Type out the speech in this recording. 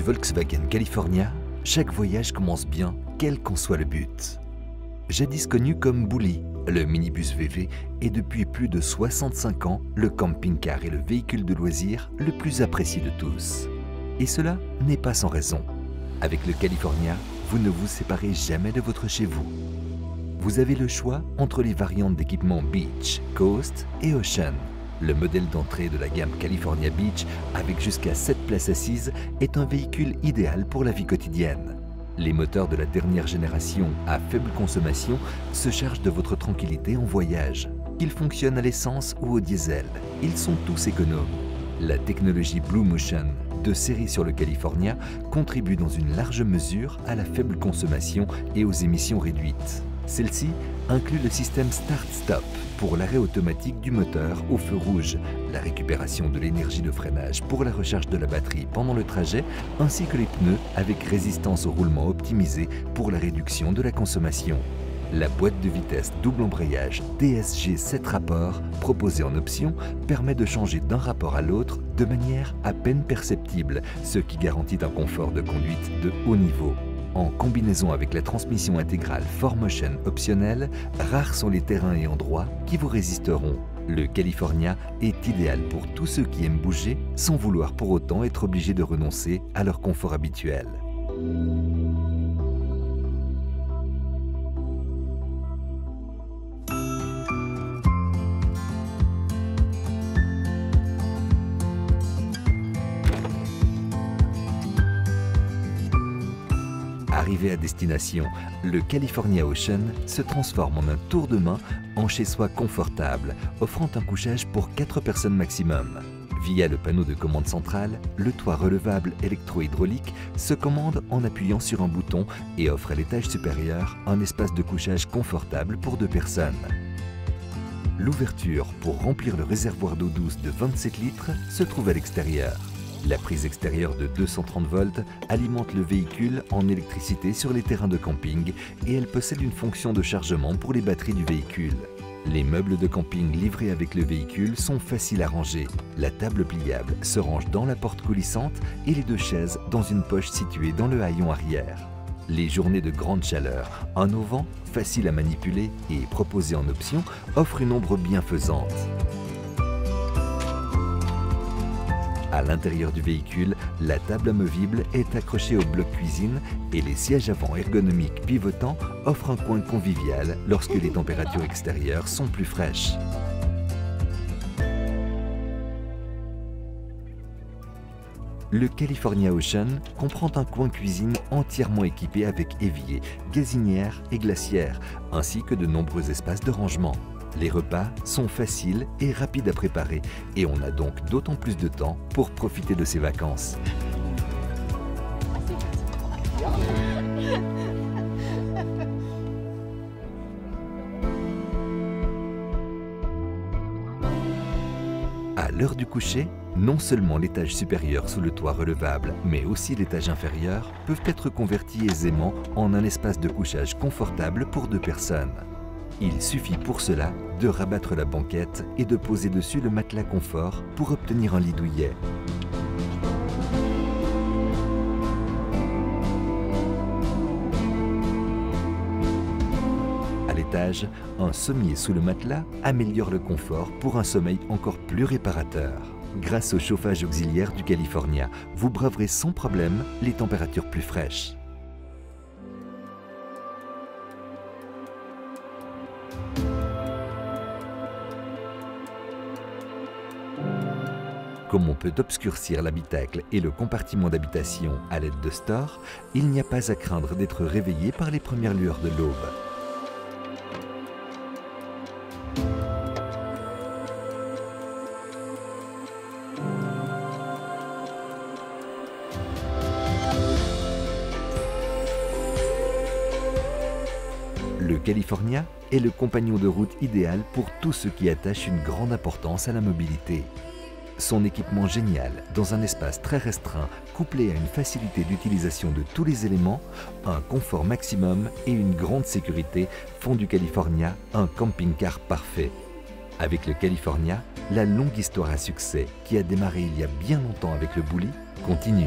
du Volkswagen California, chaque voyage commence bien, quel qu'en soit le but. Jadis connu comme Bully, le minibus VV est depuis plus de 65 ans le camping-car et le véhicule de loisirs le plus apprécié de tous. Et cela n'est pas sans raison. Avec le California, vous ne vous séparez jamais de votre chez vous. Vous avez le choix entre les variantes d'équipement Beach, Coast et Ocean. Le modèle d'entrée de la gamme California Beach, avec jusqu'à 7 places assises, est un véhicule idéal pour la vie quotidienne. Les moteurs de la dernière génération à faible consommation se chargent de votre tranquillité en voyage. Qu'ils fonctionnent à l'essence ou au diesel, ils sont tous économes. La technologie Blue Motion, de série sur le California, contribue dans une large mesure à la faible consommation et aux émissions réduites. Celle-ci inclut le système Start-Stop pour l'arrêt automatique du moteur au feu rouge, la récupération de l'énergie de freinage pour la recharge de la batterie pendant le trajet, ainsi que les pneus avec résistance au roulement optimisée pour la réduction de la consommation. La boîte de vitesse double embrayage DSG 7 rapports, proposée en option, permet de changer d'un rapport à l'autre de manière à peine perceptible, ce qui garantit un confort de conduite de haut niveau. En combinaison avec la transmission intégrale 4Motion optionnelle, rares sont les terrains et endroits qui vous résisteront. Le California est idéal pour tous ceux qui aiment bouger sans vouloir pour autant être obligés de renoncer à leur confort habituel. Arrivé à destination, le California Ocean se transforme en un tour de main en chez-soi confortable, offrant un couchage pour 4 personnes maximum. Via le panneau de commande centrale, le toit relevable électro-hydraulique se commande en appuyant sur un bouton et offre à l'étage supérieur un espace de couchage confortable pour 2 personnes. L'ouverture pour remplir le réservoir d'eau douce de 27 litres se trouve à l'extérieur. La prise extérieure de 230 volts alimente le véhicule en électricité sur les terrains de camping et elle possède une fonction de chargement pour les batteries du véhicule. Les meubles de camping livrés avec le véhicule sont faciles à ranger. La table pliable se range dans la porte coulissante et les 2 chaises dans une poche située dans le haillon arrière. Les journées de grande chaleur, un auvent facile à manipuler et proposé en option offre une ombre bienfaisante. À l'intérieur du véhicule, la table amovible est accrochée au bloc cuisine et les sièges avant ergonomiques pivotants offrent un coin convivial lorsque les températures extérieures sont plus fraîches. Le California Ocean comprend un coin cuisine entièrement équipé avec évier, gazinière et glacière, ainsi que de nombreux espaces de rangement. Les repas sont faciles et rapides à préparer et on a donc d'autant plus de temps pour profiter de ses vacances. À l'heure du coucher, non seulement l'étage supérieur sous le toit relevable, mais aussi l'étage inférieur peuvent être convertis aisément en un espace de couchage confortable pour 2 personnes. Il suffit pour cela de rabattre la banquette et de poser dessus le matelas confort pour obtenir un lit douillet. À l'étage, un sommier sous le matelas améliore le confort pour un sommeil encore plus réparateur. Grâce au chauffage auxiliaire du California, vous braverez sans problème les températures plus fraîches. Comme on peut obscurcir l'habitacle et le compartiment d'habitation à l'aide de stores, il n'y a pas à craindre d'être réveillé par les premières lueurs de l'aube. Le California est le compagnon de route idéal pour tous ceux qui attachent une grande importance à la mobilité. Son équipement génial, dans un espace très restreint, couplé à une facilité d'utilisation de tous les éléments, un confort maximum et une grande sécurité font du California un camping-car parfait. Avec le California, la longue histoire à succès qui a démarré il y a bien longtemps avec le Bully continue.